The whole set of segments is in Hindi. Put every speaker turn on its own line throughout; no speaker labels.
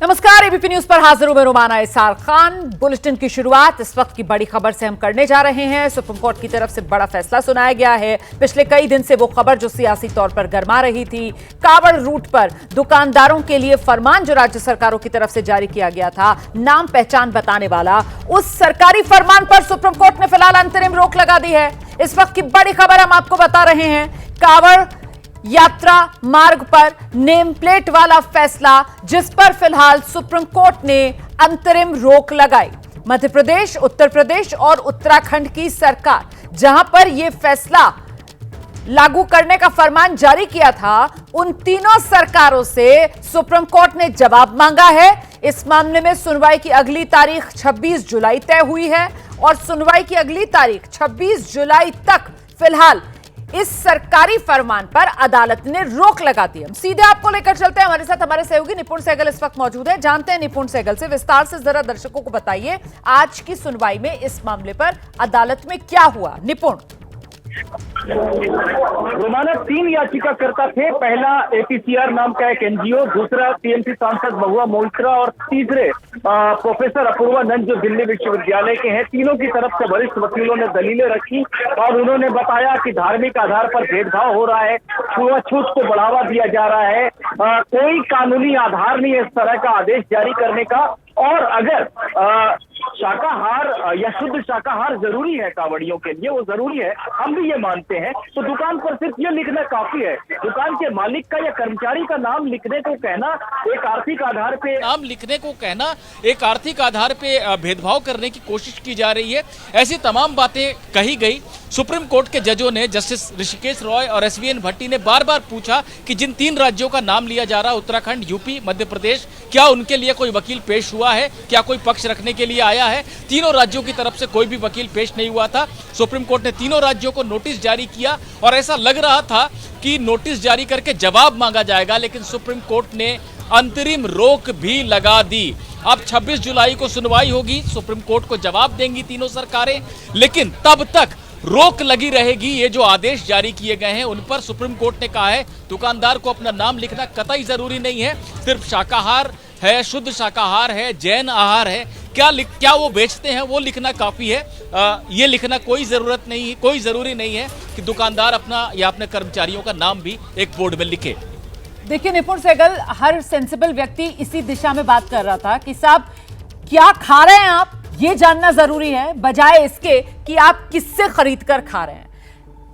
नमस्कार, एबीपी न्यूज पर हाजिर हूं मैं रोमाना इसार खान। बुलेटिन की शुरुआत इस वक्त की बड़ी खबर से हम करने जा रहे हैं। सुप्रीम कोर्ट की तरफ से बड़ा फैसला सुनाया गया है। पिछले कई दिन से वो खबर जो सियासी तौर पर गर्मा रही थी, कावड़ रूट पर दुकानदारों के लिए फरमान जो राज्य सरकारों की तरफ से जारी किया गया था, नाम पहचान बताने वाला, उस सरकारी फरमान पर सुप्रीम कोर्ट ने फिलहाल अंतरिम रोक लगा दी है। इस वक्त की बड़ी खबर हम आपको बता रहे हैं। कावड़ यात्रा मार्ग पर नेम प्लेट वाला फैसला, जिस पर फिलहाल सुप्रीम कोर्ट ने अंतरिम रोक लगाई। मध्य प्रदेश, उत्तर प्रदेश और उत्तराखंड की सरकार जहां पर यह फैसला लागू करने का फरमान जारी किया था, उन तीनों सरकारों से सुप्रीम कोर्ट ने जवाब मांगा है। इस मामले में सुनवाई की अगली तारीख 26 जुलाई तय हुई है और सुनवाई की अगली तारीख 26 जुलाई तक फिलहाल इस सरकारी फरमान पर अदालत ने रोक लगा दी। हम सीधे आपको लेकर चलते हैं। हमारे साथ हमारे सहयोगी निपुण सहगल इस वक्त मौजूद है। जानते हैं निपुण सहगल से, विस्तार से जरा दर्शकों को बताइए आज की सुनवाई में इस मामले पर अदालत में क्या हुआ। निपुण।
रोमाना 3 याचिकाकर्ता थे। पहला एपीसीआर नाम का एक एनजीओ, दूसरा टीएमसी सांसद महुआ मोइत्रा और तीसरे प्रोफेसर अपूर्वा नंद जो दिल्ली विश्वविद्यालय के हैं। तीनों की तरफ से वरिष्ठ वकीलों ने दलीलें रखी और उन्होंने बताया कि धार्मिक आधार पर भेदभाव हो रहा है, छुआछूत को बढ़ावा दिया जा रहा है, कोई कानूनी आधार नहीं है इस तरह का आदेश जारी करने का। और अगर शाकाहार या शुद्ध शाकाहार जरूरी है कांवड़ियों के लिए, वो जरूरी है, हम भी ये मानते हैं, तो दुकान पर सिर्फ ये लिखना काफी है। दुकान के मालिक का या कर्मचारी का नाम लिखने को कहना एक आर्थिक आधार पे
भेदभाव करने की कोशिश की जा रही है। ऐसी तमाम बातें कही गई। सुप्रीम कोर्ट के जजों ने, जस्टिस ऋषिकेश रॉय और एसवीएन भट्टी ने बार बार पूछा कि जिन 3 राज्यों का नाम लिया जा रहा, उत्तराखंड, यूपी, मध्य प्रदेश, क्या उनके लिए कोई वकील पेश हुआ है, क्या कोई पक्ष रखने के लिए आया है। तीनों राज्यों की तरफ से कोई भी वकील पेश नहीं हुआ था। सुप्रीम कोर्ट ने तीनों राज्यों को नोटिस जारी किया और ऐसा लग रहा था कि नोटिस जारी करके जवाब मांगा जाएगा, लेकिन सुप्रीम कोर्ट ने अंतरिम रोक भी लगा दी। अब 26 जुलाई को सुनवाई होगी, सुप्रीम कोर्ट को जवाब देंगी तीनों सरकारें, लेकिन तब तक रोक लगी रहेगी। ये जो आदेश जारी किए गए हैं उन पर सुप्रीम कोर्ट ने कहा है दुकानदार को अपना नाम लिखना कतई जरूरी नहीं है। सिर्फ शाकाहार है, शुद्ध शाकाहार है, जैन आहार है, क्या वो बेचते हैं वो लिखना काफी है। ये लिखना कोई जरूरी नहीं है कि दुकानदार अपना या अपने कर्मचारियों का नाम भी एक बोर्ड में लिखे।
देखिए निपुण सहगल, हर सेंसिबल व्यक्ति इसी दिशा में बात कर रहा था कि साहब क्या खा रहे हैं आप, ये जानना जरूरी है, बजाय इसके कि आप किससे खरीद कर खा रहे हैं।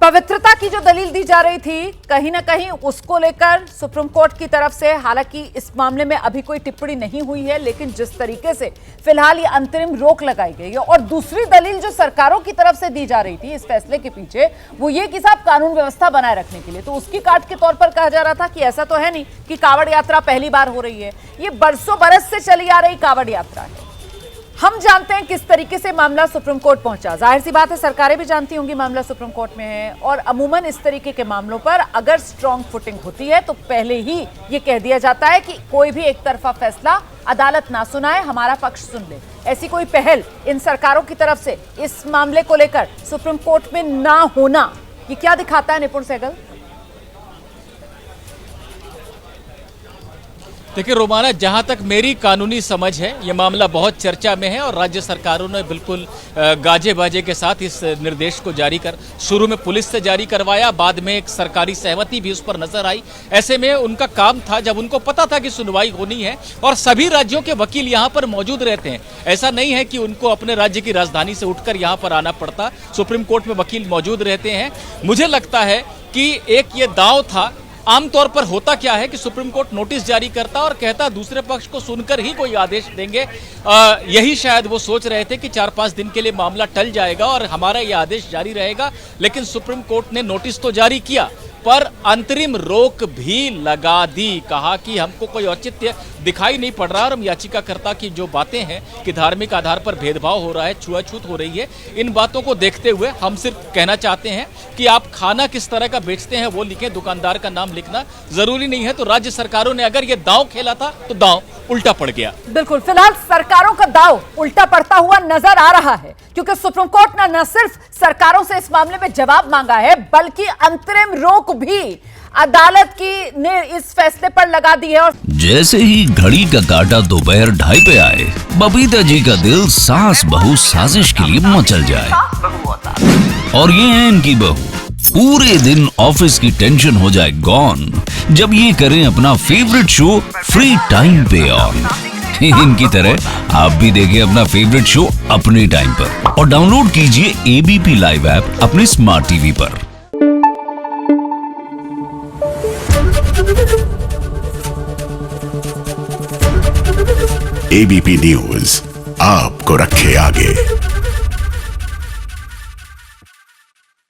पवित्रता की जो दलील दी जा रही थी, कहीं ना कहीं उसको लेकर सुप्रीम कोर्ट की तरफ से, हालांकि इस मामले में अभी कोई टिप्पणी नहीं हुई है, लेकिन जिस तरीके से फिलहाल ये अंतरिम रोक लगाई गई है, और दूसरी दलील जो सरकारों की तरफ से दी जा रही थी इस फैसले के पीछे, वो ये कि साहब कानून व्यवस्था बनाए रखने के लिए, तो उसकी काट के तौर पर कहा जा रहा था कि ऐसा तो है नहीं कि कावड़ यात्रा पहली बार हो रही है, ये बरसों बरस से चली आ रही कावड़ यात्रा है। हम जानते हैं किस तरीके से मामला सुप्रीम कोर्ट पहुंचा। जाहिर सी बात है सरकारें भी जानती होंगी मामला सुप्रीम कोर्ट में है, और अमूमन इस तरीके के मामलों पर अगर स्ट्रांग फुटिंग होती है तो पहले ही ये कह दिया जाता है कि कोई भी एक तरफा फैसला अदालत ना सुनाए, हमारा पक्ष सुन ले। ऐसी कोई पहल इन सरकारों की तरफ से इस मामले को लेकर सुप्रीम कोर्ट में ना होना, ये क्या दिखाता है निपुण सहगल?
देखिए रोमाना, जहां तक मेरी कानूनी समझ है, यह मामला बहुत चर्चा में है और राज्य सरकारों ने बिल्कुल गाजे बाजे के साथ इस निर्देश को जारी कर, शुरू में पुलिस से जारी करवाया, बाद में एक सरकारी सहमति भी उस पर नजर आई। ऐसे में उनका काम था, जब उनको पता था कि सुनवाई होनी है और सभी राज्यों के वकील यहां पर मौजूद रहते हैं, ऐसा नहीं है कि उनको अपने राज्य की राजधानी से उठकर यहां पर आना पड़ता, सुप्रीम कोर्ट में वकील मौजूद रहते हैं। मुझे लगता है कि एक ये दांव था। आमतौर पर होता क्या है कि सुप्रीम कोर्ट नोटिस जारी करता और कहता दूसरे पक्ष को सुनकर ही कोई आदेश देंगे। यही शायद वो सोच रहे थे कि 4-5 दिन के लिए मामला टल जाएगा और हमारा ये आदेश जारी रहेगा, लेकिन सुप्रीम कोर्ट ने नोटिस तो जारी किया पर अंतरिम रोक भी लगा दी। कहा कि हमको कोई औचित्य दिखाई नहीं पड़ रहा और हम याचिकाकर्ता की जो बातें हैं कि धार्मिक आधार पर भेदभाव हो रहा है, छुआछूत हो रही है, इन बातों को देखते हुए हम सिर्फ कहना चाहते हैं कि आप खाना किस तरह का बेचते हैं वो लिखें, दुकानदार का नाम लिखना जरूरी नहीं है। तो राज्य सरकारों ने अगर ये दांव खेला था तो दांव उल्टा पड़ गया।
बिल्कुल, फिलहाल सरकारों का दांव उल्टा पड़ता हुआ नजर आ रहा है, क्योंकि सुप्रीम कोर्ट ने न सिर्फ सरकारों से इस मामले में जवाब मांगा है, बल्कि अंतरिम रोक भी अदालत की ने इस फैसले पर लगा दी है। और
जैसे ही घड़ी का काटा दोपहर 2:30 पे आए, बबीता जी का दिल सास बहू साजिश के लिए मचल जाए। और ये है इनकी बहू, पूरे दिन ऑफिस की टेंशन हो जाए गॉन जब ये करें अपना फेवरेट शो फ्री टाइम पे ऑन। इनकी तरह आप भी देखें अपना फेवरेट शो अपने टाइम पर और डाउनलोड कीजिए एबीपी लाइव ऐप अपने स्मार्ट टीवी पर।
एबीपी न्यूज आपको रखे आगे।